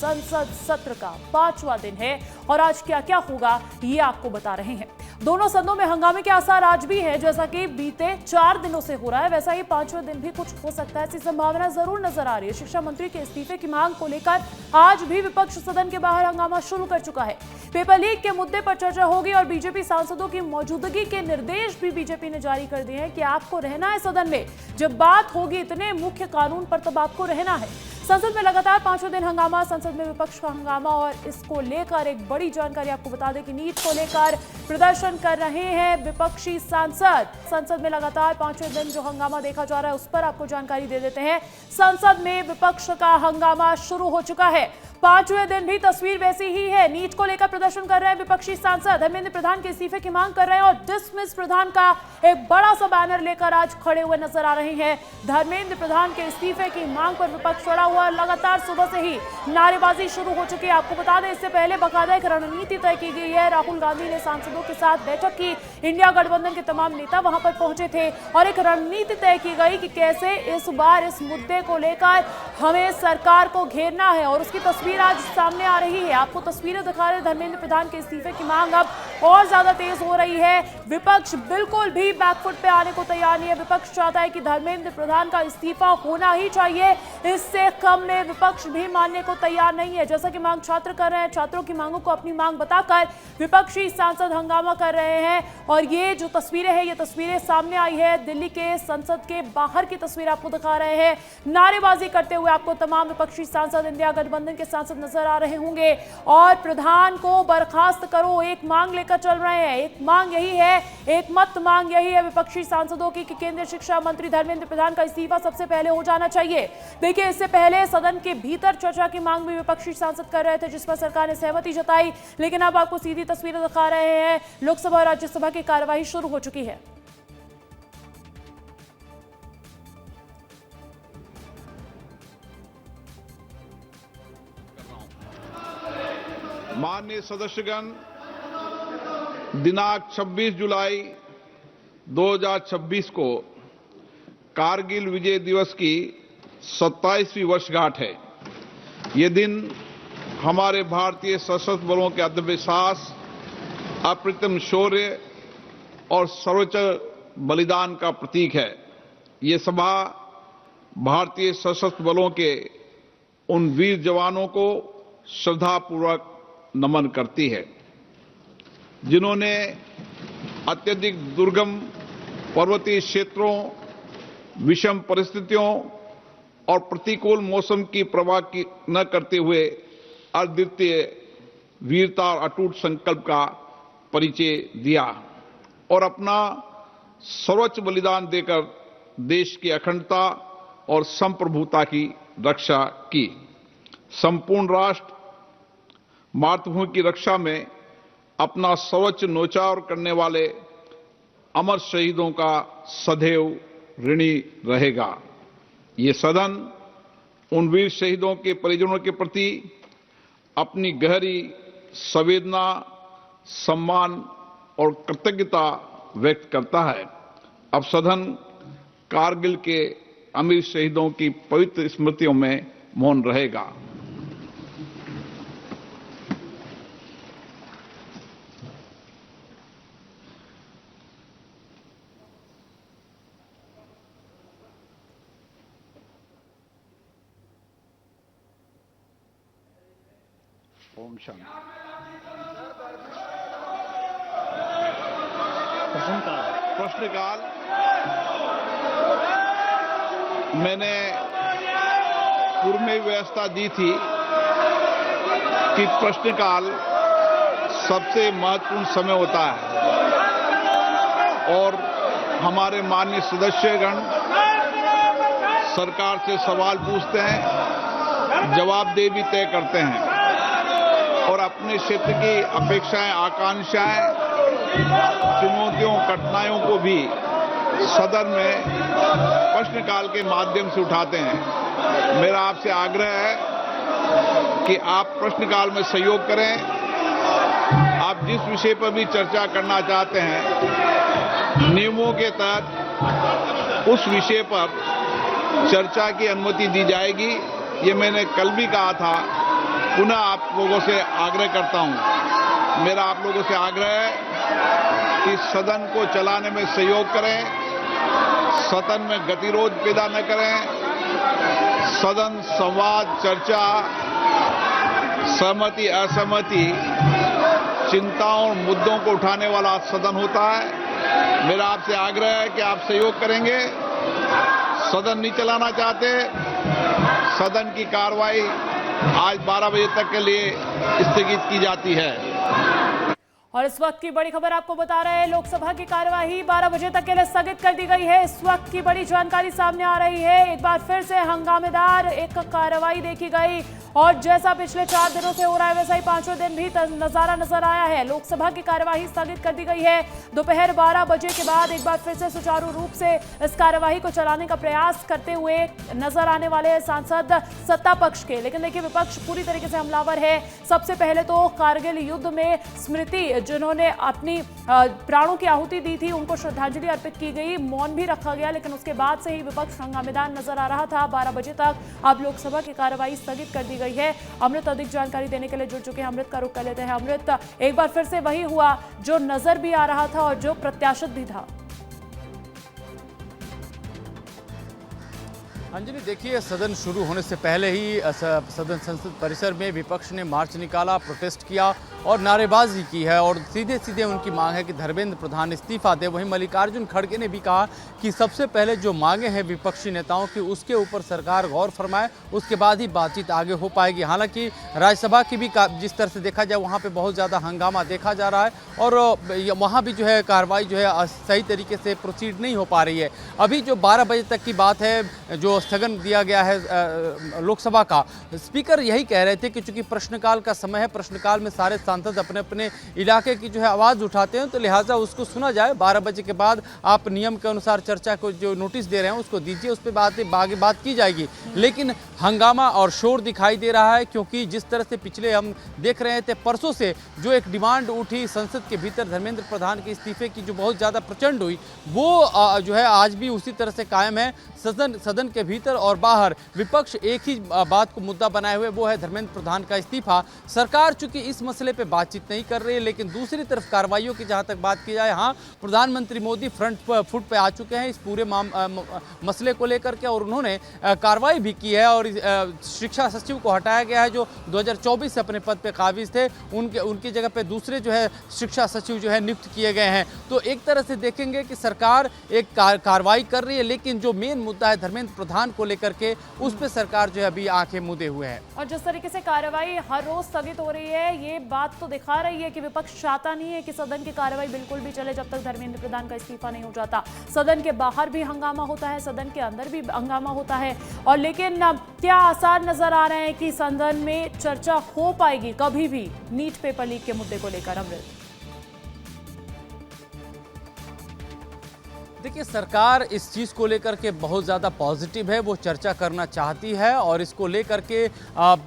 संसद सत्र का 5वां दिन है और आज क्या क्या होगा ये आपको बता रहे हैं। दोनों सदनों में हंगामे के आसार आज भी है, जैसा कि बीते 4 दिनों से हो रहा है वैसा ही 5वें दिन भी कुछ हो सकता है, ऐसी संभावना जरूर नजर आ रही है। शिक्षा मंत्री के इस्तीफे की मांग को लेकर आज भी विपक्ष सदन के बाहर हंगामा शुरू कर चुका है। पेपर लीक के मुद्दे पर चर्चा होगी और बीजेपी सांसदों की मौजूदगी के निर्देश भी बीजेपी ने जारी कर दिए हैं कि आपको रहना है सदन में, जब बात होगी इतने मुख्य कानून पर तब आपको रहना है। संसद में लगातार 5वें दिन हंगामा, संसद में विपक्ष का हंगामा और इसको लेकर एक बड़ी जानकारी आपको बता दें कि नीट को लेकर प्रदर्शन कर रहे हैं विपक्षी सांसद। संसद में लगातार 5वें दिन जो हंगामा देखा जा रहा है उस पर आपको जानकारी दे देते हैं। संसद में विपक्ष का हंगामा शुरू हो चुका है। 5वें दिन भी तस्वीर वैसी ही है। नीट को लेकर प्रदर्शन कर रहे हैं विपक्षी सांसद, धर्मेंद्र प्रधान के इस्तीफे की मांग कर रहे हैं और डिसमिस प्रधान का एक बड़ा सा बैनर लेकर आज खड़े हुए नजर आ रहे हैं। धर्मेंद्र प्रधान के इस्तीफे की मांग पर विपक्ष खड़ा हुआ, लगातार सुबह से ही नारेबाजी शुरू हो चुकी है। आपको बता दें इससे पहले बाकायदा एक रणनीति तय की गई है। राहुल गांधी ने सांसदों के साथ बैठक की, इंडिया गठबंधन के तमाम नेता वहां पर पहुंचे थे और एक रणनीति तय की गई कि कैसे इस बार इस मुद्दे को लेकर हमें सरकार को घेरना है और उसकी तस्वीर आज सामने आ रही है। आपको तस्वीरें दिखा रहे हैं। धर्मेंद्र प्रधान के इस्तीफे की मांग अब और ज्यादा तेज हो रही है। विपक्ष बिल्कुल भी बैकफुट पे आने को तैयार नहीं है। विपक्ष चाहता है कि धर्मेंद्र प्रधान का इस्तीफा होना ही चाहिए, इससे कम में विपक्ष भी मानने को तैयार नहीं है। जैसा कि मांग छात्र कर रहे हैं, छात्रों की मांगों को अपनी मांग बताकर विपक्षी सांसद हंगामा कर रहे हैं और ये जो तस्वीरें हैं ये तस्वीरें सामने आई है। दिल्ली के संसद के बाहर की तस्वीर आपको दिखा रहे हैं। नारेबाजी करते हुए आपको तमाम विपक्षी सांसद, इंडिया गठबंधन के सांसद नजर आ रहे होंगे और प्रधान को बर्खास्त करो एक मांग लेकर चल रहे हैं। एक मांग यही है, एक मत मांग यही है विपक्षी सांसदों की कि केंद्रीय शिक्षा मंत्री धर्मेंद्र प्रधान का इस्तीफा सबसे पहले हो जाना चाहिए। देखिए इससे पहले सदन के भीतर चर्चा की मांग भी विपक्षी सांसद कर रहे थे जिस पर सरकार ने सहमति जताई, लेकिन अब आपको सीधी तस्वीरें दिखा रहे हैं। लोकसभा और राज्यसभा की कार्यवाही शुरू हो चुकी है। माननीय सदस्यगण, दिनांक 26 जुलाई 2026 को कारगिल विजय दिवस की 27वीं वर्षगांठ है। ये दिन हमारे भारतीय सशस्त्र बलों के अदम्य साहस, अप्रतिम शौर्य और सर्वोच्च बलिदान का प्रतीक है। ये सभा भारतीय सशस्त्र बलों के उन वीर जवानों को श्रद्धापूर्वक नमन करती है जिन्होंने अत्यधिक दुर्गम पर्वतीय क्षेत्रों, विषम परिस्थितियों और प्रतिकूल मौसम की परवाह न करते हुए अद्वितीय वीरता और अटूट संकल्प का परिचय दिया और अपना सर्वोच्च बलिदान देकर देश की अखंडता और संप्रभुता की रक्षा की। संपूर्ण राष्ट्र मातृभूमि की रक्षा में अपना सर्वोच्च न्योछावर करने वाले अमर शहीदों का सदैव ऋणी रहेगा। ये सदन उन वीर शहीदों के परिजनों के प्रति अपनी गहरी संवेदना, सम्मान और कृतज्ञता व्यक्त करता है। अब सदन कारगिल के अमीर शहीदों की पवित्र स्मृतियों में मौन रहेगा। ओम शांति। प्रश्नकाल मैंने पूर्व में व्यवस्था दी थी कि प्रश्नकाल सबसे महत्वपूर्ण समय होता है और हमारे माननीय सदस्यगण सरकार से सवाल पूछते हैं, जवाबदेही भी तय करते हैं और अपने क्षेत्र की अपेक्षाएं, आकांक्षाएं, चुनौतियों, कठिनाइयों को भी सदन में प्रश्नकाल के माध्यम से उठाते हैं। मेरा आपसे आग्रह है कि आप प्रश्नकाल में सहयोग करें। आप जिस विषय पर भी चर्चा करना चाहते हैं, नियमों के तहत उस विषय पर चर्चा की अनुमति दी जाएगी। ये मैंने कल भी कहा था पुनः आप लोगों से आग्रह करता हूं, मेरा आप लोगों से आग्रह है कि सदन को चलाने में सहयोग करें, सदन में गतिरोध पैदा न करें। सदन संवाद, चर्चा, सहमति असहमति, चिंताओं और मुद्दों को उठाने वाला सदन होता है। मेरा आपसे आग्रह है कि आप सहयोग करेंगे। सदन नहीं चलाना चाहते, सदन की कार्रवाई आज 12 बजे तक के लिए स्थगित की जाती है। और इस वक्त की बड़ी खबर आपको बता रहे हैं, लोकसभा की कार्यवाही 12 बजे तक के लिए स्थगित कर दी गई है। इस वक्त की बड़ी जानकारी सामने आ रही है। एक बार फिर से हंगामेदार एक कार्रवाई देखी गई और जैसा पिछले 4 दिनों से हो रहा है वैसा ही 5वें दिन भी नजारा नजर आया है। लोकसभा की कार्यवाही स्थगित कर दी गई है। दोपहर 12 बजे के बाद एक बार फिर से सुचारू रूप से इस कार्यवाही को चलाने का प्रयास करते हुए नजर आने वाले सांसद सत्ता पक्ष के, लेकिन देखिए विपक्ष पूरी तरीके से हमलावर है। सबसे पहले तो कारगिल युद्ध में स्मृति जिन्होंने अपनी प्राणों की आहुति दी थी उनको श्रद्धांजलि अर्पित की गई, मौन भी रखा गया, लेकिन उसके बाद से ही विपक्ष हंगामेदार नजर आ रहा था। 12 बजे तक अब लोकसभा की कार्यवाही स्थगित कर दी गई है। अमृत अधिक जानकारी देने के लिए जुड़ चुके हैं, अमृत का रुख कर लेते हैं। अमृत, एक बार फिर से वही हुआ जो नजर भी आ रहा था और जो प्रत्याशित भी था। अंजलि, देखिए सदन शुरू होने से पहले ही सदन संसद परिसर में विपक्ष ने मार्च निकाला, प्रोटेस्ट किया और नारेबाजी की है और सीधे सीधे उनकी मांग है कि धर्मेंद्र प्रधान इस्तीफा दे। वहीं मल्लिकार्जुन खड़गे ने भी कहा कि सबसे पहले जो मांगे हैं विपक्षी नेताओं की उसके ऊपर सरकार गौर फरमाए, उसके बाद ही बातचीत आगे हो पाएगी। हालांकि राज्यसभा की भी जिस तरह से देखा जाए वहाँ पर बहुत ज़्यादा हंगामा देखा जा रहा है और वहाँ भी जो है कार्रवाई जो है सही तरीके से प्रोसीड नहीं हो पा रही है। अभी जो 12 बजे तक की बात है, जो स्थगन दिया गया है लोकसभा का, स्पीकर यही कह रहे थे कि चूंकि प्रश्नकाल का समय है, प्रश्नकाल में सारे सांसद अपने अपने इलाके की जो है आवाज़ उठाते हैं, तो लिहाजा उसको सुना जाए। 12 बजे के बाद आप नियम के अनुसार चर्चा को जो नोटिस दे रहे हैं उसको दीजिए, उस पर आगे बात की जाएगी। लेकिन हंगामा और शोर दिखाई दे रहा है क्योंकि जिस तरह से पिछले हम देख रहे थे परसों से जो एक डिमांड उठी संसद के भीतर धर्मेंद्र प्रधान के इस्तीफे की जो बहुत ज़्यादा प्रचंड हुई, वो जो है आज भी उसी तरह से कायम है। सदन के भीतर और बाहर विपक्ष एक ही बात को मुद्दा बनाए हुए, वो है धर्मेंद्र प्रधान का इस्तीफा। सरकार चूंकि इस मसले पे बातचीत नहीं कर रही है, लेकिन दूसरी तरफ कार्रवाइयों की जहां तक बात की जाए, हाँ प्रधानमंत्री मोदी फ्रंट फुट पे आ चुके हैं इस पूरे मसले को लेकर के और उन्होंने कार्रवाई भी की है और शिक्षा सचिव को हटाया गया है जो 2024 से अपने पद पे काबिज थे, उनकी जगह पे दूसरे जो है शिक्षा सचिव जो है नियुक्त किए गए हैं। तो एक तरह से देखेंगे कि सरकार एक कार्रवाई कर रही है, लेकिन जो मेन मुद्दा है धर्मेंद्र प्रधान को लेकर के उस पर सरकार जो है अभी आंखें मूंदे हुए है। और जिस तरीके से कार्रवाई हर रोज स्थगित हो रही है, ये बात तो दिखा रही है कि विपक्ष चाहता नहीं है कि सदन की कार्रवाई बिल्कुल भी चले जब तक धर्मेंद्र प्रधान का इस्तीफा नहीं हो जाता। सदन के बाहर भी हंगामा होता है, सदन के अंदर भी हंगामा होता है। और लेकिन क्या आसार नजर आ रहे हैं कि सदन में चर्चा हो पाएगी कभी भी नीट पेपर लीक के मुद्दे को लेकर? अमृत, देखिए सरकार इस चीज़ को लेकर के बहुत ज़्यादा पॉजिटिव है, वो चर्चा करना चाहती है और इसको लेकर के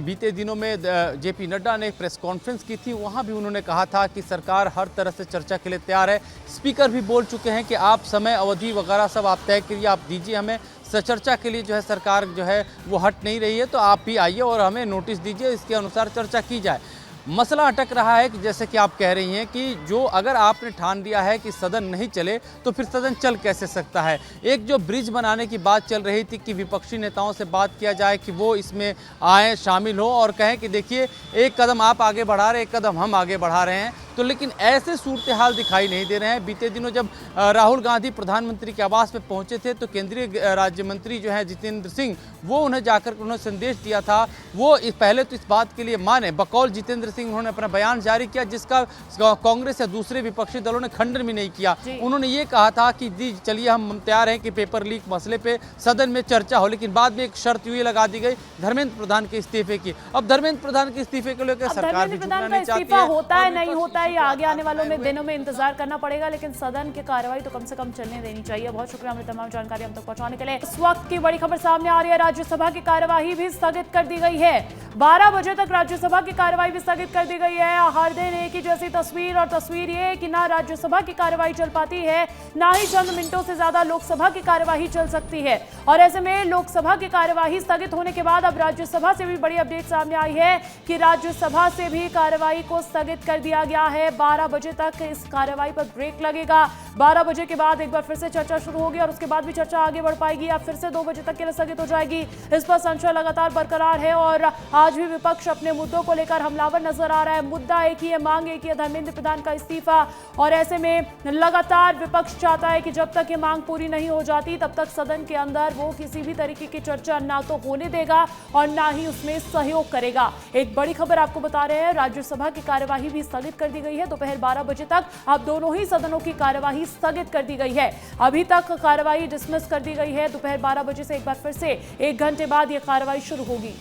बीते दिनों में जेपी नड्डा ने प्रेस कॉन्फ्रेंस की थी, वहाँ भी उन्होंने कहा था कि सरकार हर तरह से चर्चा के लिए तैयार है। स्पीकर भी बोल चुके हैं कि आप समय अवधि वगैरह सब आप तय करिए, आप दीजिए हमें, चर्चा के लिए जो है सरकार जो है वो हट नहीं रही है, तो आप भी आइए और हमें नोटिस दीजिए, इसके अनुसार चर्चा की जाए। मसला अटक रहा है कि जैसे कि आप कह रही हैं कि जो अगर आपने ठान दिया है कि सदन नहीं चले तो फिर सदन चल कैसे सकता है। एक जो ब्रिज बनाने की बात चल रही थी कि विपक्षी नेताओं से बात किया जाए कि वो इसमें आए, शामिल हो और कहें कि देखिए एक कदम आप आगे बढ़ा रहे, एक कदम हम आगे बढ़ा रहे हैं, तो लेकिन ऐसे सूरत हाल दिखाई नहीं दे रहे हैं। बीते दिनों जब राहुल गांधी प्रधानमंत्री के आवास पे पहुंचे थे तो केंद्रीय राज्य मंत्री जो है जितेंद्र सिंह, वो उन्हें जाकर उन्होंने संदेश दिया था, वो पहले तो इस बात के लिए माने, बकौल जितेंद्र सिंह उन्होंने अपना बयान जारी किया जिसका कांग्रेस या दूसरे विपक्षी दलों ने खंडन भी नहीं किया। उन्होंने ये कहा था कि जी चलिए हम तैयार हैं कि पेपर लीक मसले पे सदन में चर्चा हो, लेकिन बाद में एक शर्त ये लगा दी गई धर्मेंद्र प्रधान के इस्तीफे की। अब धर्मेंद्र प्रधान के इस्तीफे को लेकर सरकार भी झुकना नहीं चाहती है। होता है नहीं होता है है या आगे आने वालों में दिनों में इंतजार करना पड़ेगा, लेकिन सदन की कार्रवाई तो कम से कम चलने देनी चाहिए। बहुत शुक्रिया हमें तमाम जानकारी हम तक पहुंचाने के लिए। इस वक्त की बड़ी खबर सामने आ रही है, राज्यसभा की कार्यवाही भी स्थगित कर दी गई है। 12 बजे तक राज्यसभा की कार्यवाही भी स्थगित कर दी गई है। हर दिन एक ही जैसी तस्वीर, और तस्वीर ये कि ना राज्यसभा की कार्यवाही चल पाती है, ना ही चंद मिनटों से ज्यादा लोकसभा की कार्यवाही चल सकती है। और ऐसे में लोकसभा की कार्यवाही स्थगित होने के बाद अब राज्यसभा से भी बड़ी अपडेट सामने आई है कि राज्यसभा से भी कार्यवाही को स्थगित कर दिया गया है। 12 बजे तक इस कार्यवाही पर ब्रेक लगेगा। 12 बजे के बाद एक बार फिर से चर्चा शुरू होगी और उसके बाद भी चर्चा आगे बढ़ पाएगी या फिर से 2 बजे तक के लिए स्थगित हो जाएगी। इस पर संशय लगातार बरकरार है और आज भी विपक्ष अपने मुद्दों को लेकर हमलावर नजर आ रहा है। मुद्दा एक ही है, मांग एक ही है, धर्मेंद्र प्रधान का इस्तीफा। और ऐसे में लगातार विपक्ष चाहता है कि जब तक ये मांग पूरी नहीं हो जाती तब तक सदन के अंदर वो किसी भी तरीके की चर्चा ना तो होने देगा और ना ही उसमें सहयोग करेगा। एक बड़ी खबर आपको बता रहे हैं, राज्यसभा की कार्यवाही भी स्थगित कर दी गई है। दोपहर 12 बजे तक अब दोनों ही सदनों की कार्यवाही स्थगित कर दी गई है। अभी तक कार्यवाही डिसमिस कर दी गई है। दोपहर 12 बजे से एक बार फिर से 1 घंटे बाद यह कार्यवाही शुरू होगी।